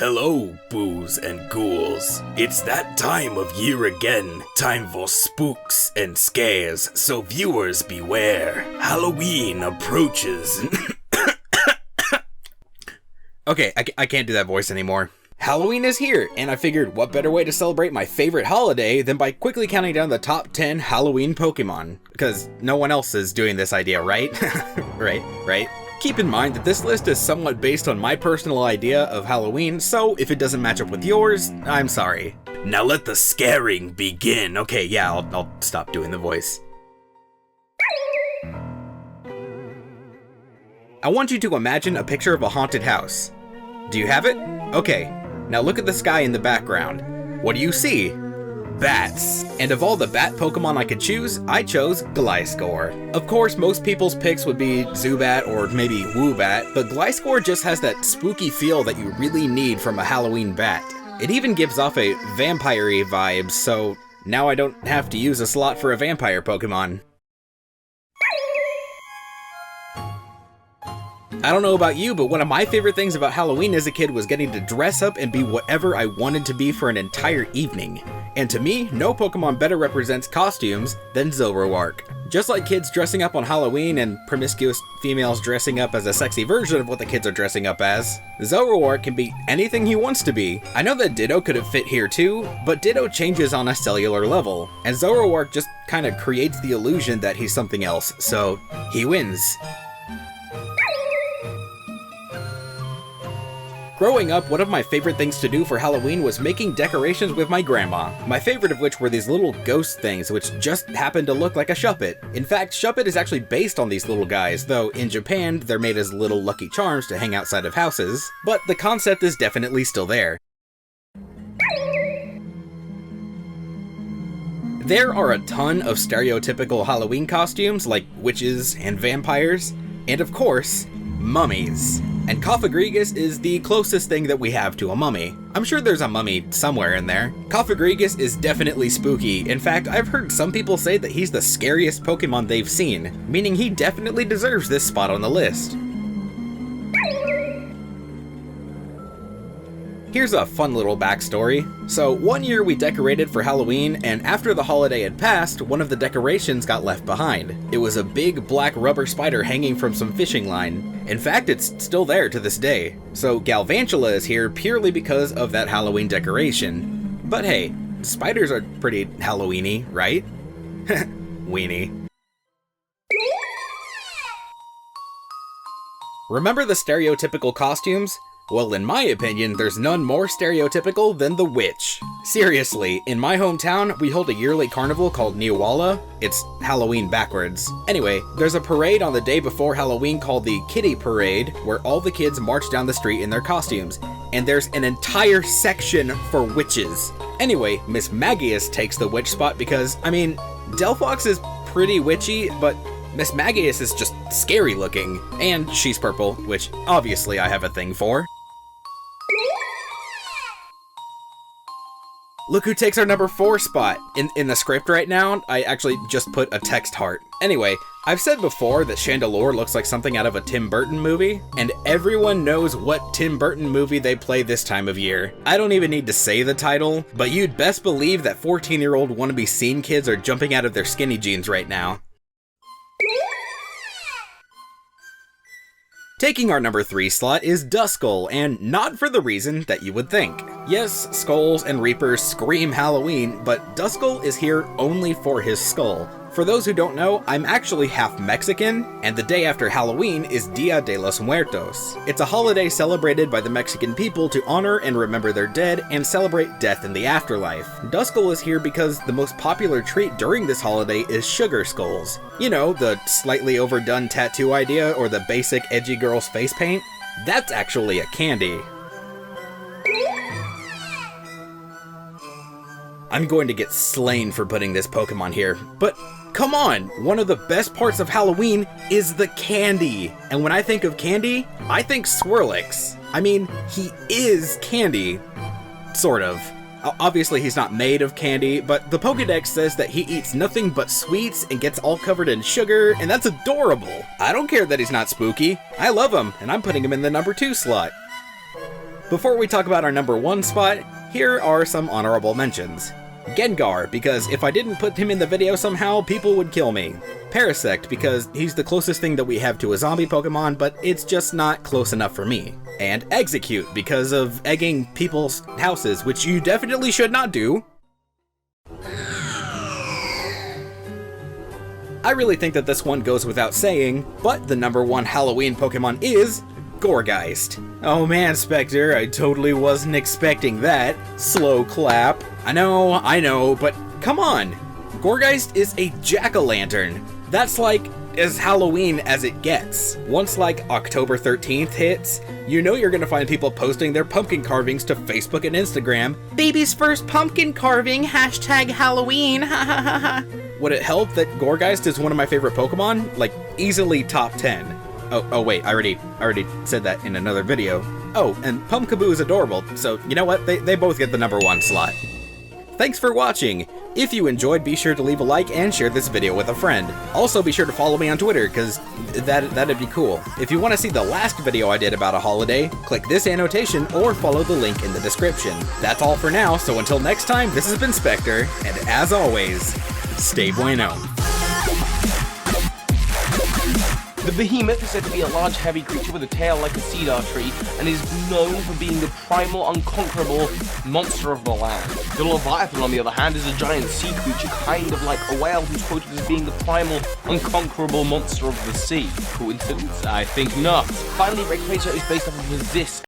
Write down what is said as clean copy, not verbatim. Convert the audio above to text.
Hello, boos and ghouls. It's that time of year again. Time for spooks and scares, so viewers beware. Halloween approaches. Okay, I can't do that voice anymore. Halloween is here, and I figured what better way to celebrate my favorite holiday than by quickly counting down the top 10 Halloween Pokemon. Because no one else is doing this idea, right? Right. Keep in mind that this list is somewhat based on my personal idea of Halloween, so if it doesn't match up with yours, I'm sorry. Now let the scaring begin. Okay, yeah, I'll stop doing the voice. I want you to imagine a picture of a haunted house. Do you have it? Okay, now look at the sky in the background. What do you see? Bats. And of all the bat Pokemon I could choose, I chose Gliscor. Of course, most people's picks would be Zubat or maybe Woobat, but Gliscor just has that spooky feel that you really need from a Halloween bat. It even gives off a vampire-y vibe, so now I don't have to use a slot for a vampire Pokemon. I don't know about you, but one of my favorite things about Halloween as a kid was getting to dress up and be whatever I wanted to be for an entire evening. And to me, no Pokemon better represents costumes than Zoroark. Just like kids dressing up on Halloween and promiscuous females dressing up as a sexy version of what the kids are dressing up as, Zoroark can be anything he wants to be. I know that Ditto could have fit here too, but Ditto changes on a cellular level, and Zoroark just kind of creates the illusion that he's something else, so he wins. Growing up, one of my favorite things to do for Halloween was making decorations with my grandma. My favorite of which were these little ghost things which just happened to look like a Shuppet. In fact, Shuppet is actually based on these little guys, though in Japan they're made as little lucky charms to hang outside of houses, but the concept is definitely still there. There are a ton of stereotypical Halloween costumes like witches and vampires, and of course, mummies. And Cofagrigus is the closest thing that we have to a mummy. I'm sure there's a mummy somewhere in there. Cofagrigus is definitely spooky. In fact, I've heard some people say that he's the scariest Pokemon they've seen, meaning he definitely deserves this spot on the list. Here's a fun little backstory. So one year we decorated for Halloween, and after the holiday had passed, one of the decorations got left behind. It was a big black rubber spider hanging from some fishing line. In fact, it's still there to this day. So Galvantula is here purely because of that Halloween decoration. But hey, spiders are pretty Halloween-y, right? Weenie. Remember the stereotypical costumes? Well, in my opinion, there's none more stereotypical than the witch. Seriously, in my hometown, we hold a yearly carnival called Niwala. It's Halloween backwards. Anyway, there's a parade on the day before Halloween called the Kitty Parade, where all the kids march down the street in their costumes. And there's an entire section for witches. Anyway, Miss Magius takes the witch spot because, I mean, Delphox is pretty witchy, but Miss Magius is just scary looking. And she's purple, which obviously I have a thing for. Look who takes our number 4 spot. In the script right now, I actually just put a text heart. Anyway, I've said before that Chandelure looks like something out of a Tim Burton movie, and everyone knows what Tim Burton movie they play this time of year. I don't even need to say the title, but you'd best believe that 14-year-old wannabe scene kids are jumping out of their skinny jeans right now. Taking our number 3 slot is Duskull, and not for the reason that you would think. Yes, skulls and reapers scream Halloween, but Duskull is here only for his skull. For those who don't know, I'm actually half Mexican, and the day after Halloween is Dia de los Muertos. It's a holiday celebrated by the Mexican people to honor and remember their dead and celebrate death in the afterlife. Duskull is here because the most popular treat during this holiday is sugar skulls. You know, the slightly overdone tattoo idea or the basic edgy girl's face paint? That's actually a candy. I'm going to get slain for putting this Pokemon here, but come on, one of the best parts of Halloween is the candy. And when I think of candy, I think Swirlix. I mean, he is candy. Sort of. Obviously he's not made of candy, but the Pokédex says that he eats nothing but sweets and gets all covered in sugar, and that's adorable. I don't care that he's not spooky. I love him, and I'm putting him in the number 2 slot. Before we talk about our number 1 spot, here are some honorable mentions. Gengar, because if I didn't put him in the video somehow, people would kill me. Parasect, because he's the closest thing that we have to a zombie Pokemon, but it's just not close enough for me. And Execute, because of egging people's houses, which you definitely should not do. I really think that this one goes without saying, but the number 1 Halloween Pokemon is Gourgeist. Oh man, Speqtor, I totally wasn't expecting that. Slow clap. I know, but come on! Gourgeist is a jack-o'-lantern. That's like as Halloween as it gets. Once like October 13th hits, you know you're gonna find people posting their pumpkin carvings to Facebook and Instagram. Baby's first pumpkin carving, hashtag Halloween, ha ha ha ha. Would it help that Gourgeist is one of my favorite Pokemon? Like, easily top 10. Oh wait, I already said that in another video. Oh, and Pumpkaboo is adorable, so you know what? They both get the number 1 slot. Thanks for watching! If you enjoyed, be sure to leave a like and share this video with a friend. Also be sure to follow me on Twitter, cause that'd be cool. If you want to see the last video I did about a holiday, click this annotation or follow the link in the description. That's all for now, so until next time, this has been Speqtor, and as always, stay bueno. The behemoth is said to be a large, heavy creature with a tail like a cedar tree, and is known for being the primal, unconquerable monster of the land. The leviathan, on the other hand, is a giant sea creature, kind of like a whale, who's quoted as being the primal, unconquerable monster of the sea. Coincidence? I think not. Finally, Rayquaza is based off of this